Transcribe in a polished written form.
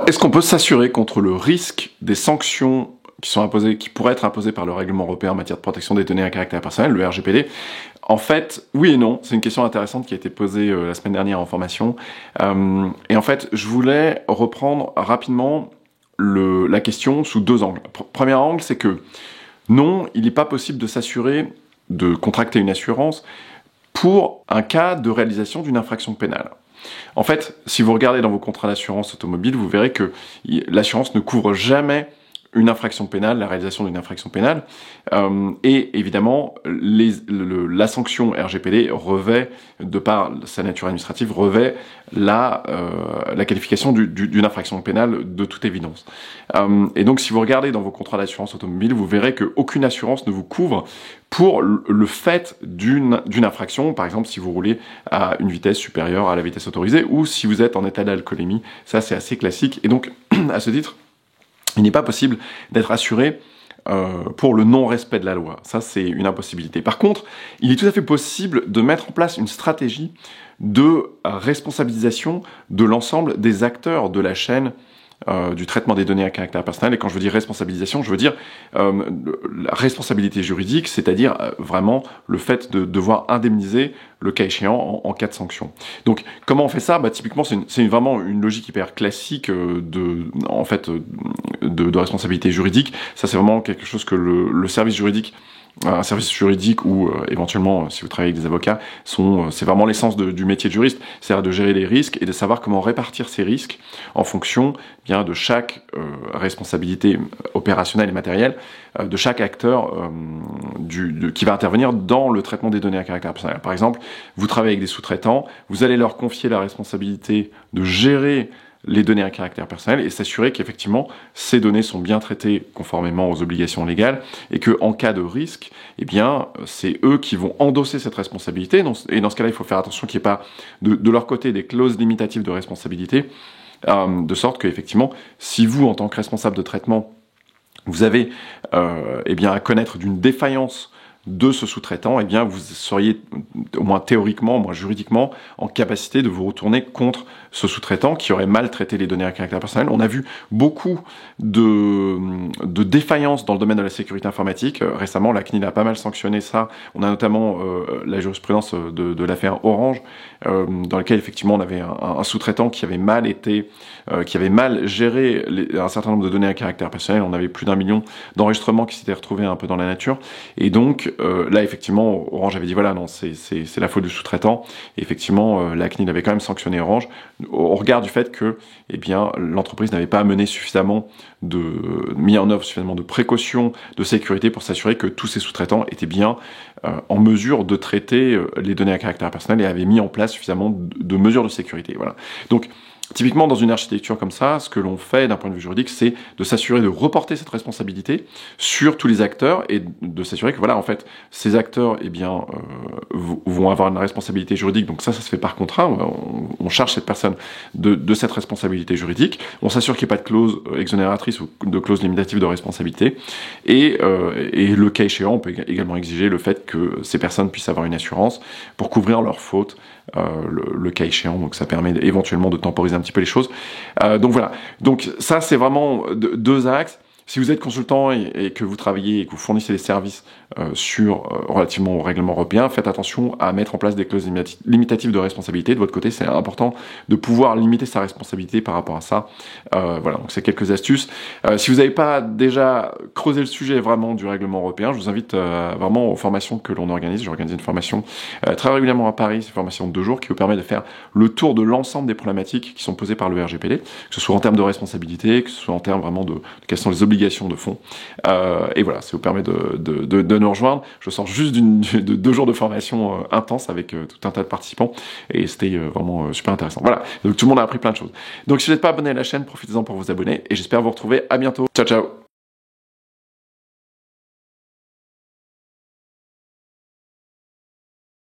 Est-ce qu'on peut s'assurer contre le risque des sanctions qui sont imposées, qui pourraient être imposées par le règlement européen en matière de protection des données à caractère personnel, le RGPD? En fait, oui et non. C'est une question intéressante qui a été posée la semaine dernière en formation. Et en fait, je voulais reprendre rapidement la question sous deux angles. Premier angle, c'est que non, il n'est pas possible de s'assurer de contracter une assurance pour un cas de réalisation d'une infraction pénale. En fait, si vous regardez dans vos contrats d'assurance automobile, vous verrez que l'assurance ne couvre jamais une infraction pénale, la réalisation d'une infraction pénale, et évidemment, la sanction RGPD revêt, de par sa nature administrative, revêt la qualification d'une infraction pénale de toute évidence. Et donc, si vous regardez dans vos contrats d'assurance automobile, vous verrez qu'aucune assurance ne vous couvre pour le fait d'une infraction, par exemple si vous roulez à une vitesse supérieure à la vitesse autorisée, ou si vous êtes en état d'alcoolémie, ça c'est assez classique, et donc, à ce titre, il n'est pas possible d'être assuré pour le non-respect de la loi. Ça, c'est une impossibilité. Par contre, il est tout à fait possible de mettre en place une stratégie de responsabilisation de l'ensemble des acteurs de la chaîne du traitement des données à caractère personnel. Et quand je veux dire responsabilisation, je veux dire la responsabilité juridique, c'est-à-dire vraiment le fait de devoir indemniser le cas échéant en cas de sanction. Donc, comment on fait ça? Typiquement, c'est vraiment une logique hyper classique de responsabilité juridique. Ça, c'est vraiment quelque chose que le service juridique, un service juridique ou éventuellement, si vous travaillez avec des avocats, c'est vraiment l'essence du métier de juriste, c'est-à-dire de gérer les risques et de savoir comment répartir ces risques en fonction bien de chaque responsabilité opérationnelle et matérielle de chaque acteur qui va intervenir dans le traitement des données à caractère personnel. Par exemple, vous travaillez avec des sous-traitants, vous allez leur confier la responsabilité de gérer les données à caractère personnel et s'assurer qu'effectivement ces données sont bien traitées conformément aux obligations légales et qu'en cas de risque, eh bien, c'est eux qui vont endosser cette responsabilité. Et dans ce cas-là, il faut faire attention qu'il n'y ait pas de leur côté des clauses limitatives de responsabilité, de sorte qu'effectivement, si vous, en tant que responsable de traitement, vous avez eh bien, à connaître d'une défaillance de ce sous-traitant, eh bien, vous seriez, au moins théoriquement, au moins juridiquement, en capacité de vous retourner contre ce sous-traitant qui aurait mal traité les données à caractère personnel. On a vu beaucoup de défaillances dans le domaine de la sécurité informatique. Récemment, la CNIL a pas mal sanctionné ça. On a notamment la jurisprudence de l'affaire Orange, dans laquelle effectivement on avait un sous-traitant qui avait mal géré un certain nombre de données à caractère personnel. On avait plus d'1 million d'enregistrements qui s'étaient retrouvés un peu dans la nature. Et donc, là, effectivement, Orange avait dit, voilà, non, c'est la faute du sous-traitant. Et effectivement, la CNIL avait quand même sanctionné Orange au regard du fait que, eh bien, l'entreprise n'avait pas mis en œuvre suffisamment de précautions de sécurité pour s'assurer que tous ces sous-traitants étaient bien en mesure de traiter les données à caractère personnel et avaient mis en place suffisamment de mesures de sécurité. Voilà. Donc, typiquement, dans une architecture comme ça, ce que l'on fait d'un point de vue juridique, c'est de s'assurer de reporter cette responsabilité sur tous les acteurs et de s'assurer que, voilà, en fait, ces acteurs, eh bien, vont avoir une responsabilité juridique. Donc ça se fait par contrat. On charge cette personne de cette responsabilité juridique. On s'assure qu'il n'y ait pas de clause exonératrice ou de clause limitative de responsabilité. Et le cas échéant, on peut également exiger le fait que ces personnes puissent avoir une assurance pour couvrir leurs fautes, le cas échéant. Donc ça permet éventuellement de temporiser un petit peu les choses. Donc voilà. Donc ça, c'est vraiment deux axes. Si vous êtes consultant et que vous travaillez et que vous fournissez des services relativement au règlement européen, faites attention à mettre en place des clauses limitatives de responsabilité. De votre côté, c'est important de pouvoir limiter sa responsabilité par rapport à ça. Voilà, donc c'est quelques astuces. Si vous n'avez pas déjà creusé le sujet vraiment du règlement européen, je vous invite vraiment aux formations que l'on organise. J'organise une formation très régulièrement à Paris, c'est une formation de 2 jours qui vous permet de faire le tour de l'ensemble des problématiques qui sont posées par le RGPD, que ce soit en termes de responsabilité, que ce soit en termes vraiment de quelles sont les obligations de fond. Et voilà, ça vous permet de nous rejoindre. Je sors juste de 2 jours de formation intense avec tout un tas de participants et c'était vraiment super intéressant. Voilà, donc tout le monde a appris plein de choses. Donc si vous n'êtes pas abonné à la chaîne, profitez-en pour vous abonner et j'espère vous retrouver à bientôt. Ciao, ciao!